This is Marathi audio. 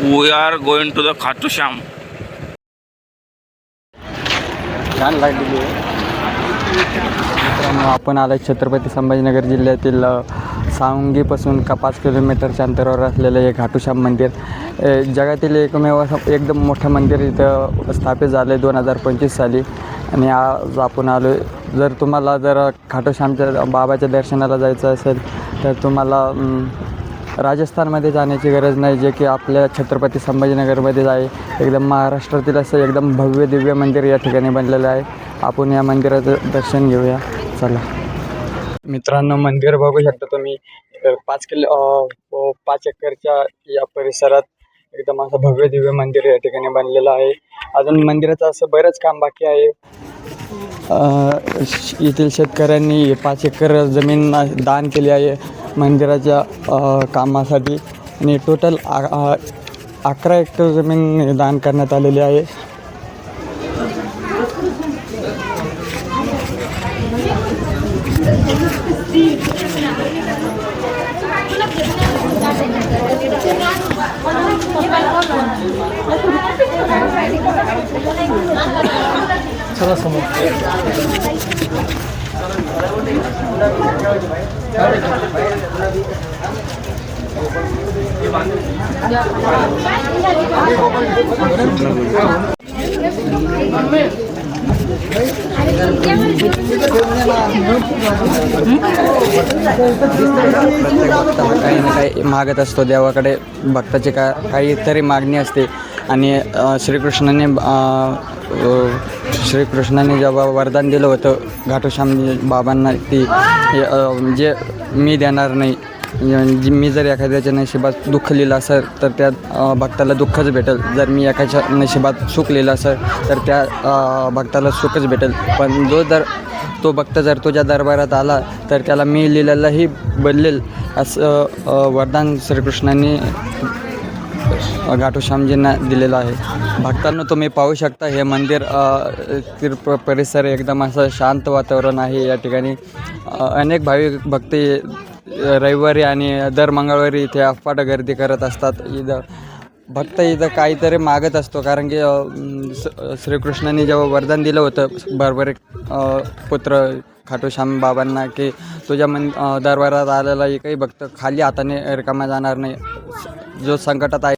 We are going to the Khatu Sham. छान लागलेली आहे मित्रांनो. आपण आलो छत्रपती संभाजीनगर जिल्ह्यातील सावंगीपासून 5 किलोमीटरच्या अंतरावर असलेलं हे घाटू श्याम मंदिर जगातील एकमेव एकदम मोठं मंदिर इथं स्थापित झालं आहे 2025 साली. आणि आज आपण आलो आहे. जर तुम्हाला घाटू श्यामच्या बाबाच्या दर्शनाला जायचं असेल तर तुम्हाला राजस्थानमध्ये जाण्याची गरज नाही, जे की आपल्या छत्रपती संभाजीनगरमध्येच आहे. एकदम महाराष्ट्रातील असं एकदम भव्य दिव्य मंदिर या ठिकाणी बनलेलं आहे. आपण या मंदिराचं दर्शन घेऊया, चला. मित्रांनो, मंदिर बघू शकता तुम्ही. 5 एकरच्या या परिसरात एकदम असं भव्य दिव्य मंदिर या ठिकाणी बनलेलं आहे. अजून मंदिराचं असं बरंच काम बाकी आहे. येथील शेतकऱ्यांनी 5 एकर जमीन दान केली आहे मंदिराच्या कामासाठी. आणि टोटल 11 एकर जमीन दान करण्यात आलेली आहे. चला समोर. काही ना काही मागत असतो देवाकडे. भक्ताची काहीतरी मागणी असते. आणि श्रीकृष्णाने जेव्हा वरदान दिलं होतं घाटू श्याम बाबांना, ती जे मी देणार नाही, मी जर एखाद्याच्या नशिबात दुःख लिहिलं असेल तर त्या भक्ताला दुःखच भेटेल. जर मी एखाद्याच्या नशिबात सुख लिहिलं असेल तर त्या भक्ताला सुखच भेटेल. पण तो भक्त जर तुझ्या दरबारात आला तर त्याला मी लिहिलेलंही बदलेल, असं वरदान श्रीकृष्णांनी घाटू श्यामजींना दिलेलं आहे. भक्तांनो, तुम्ही पाहू शकता हे मंदिर परिसर एकदम असं शांत वातावरण आहे. या ठिकाणी अनेक भाविक भक्त रविवारी आणि दर मंगळवारी इथे अफाट गर्दी करत असतात. भक्त इथं काहीतरी मागत असतो, कारण की श्रीकृष्णाने जेव्हा वरदान दिलं होतं बरोबर पुत्र घाटू श्याम बाबांना, की तुझ्या दरबारात आलेला एकही भक्त खाली हाताने रिकामा जाणार नाही. जो संकटात आहे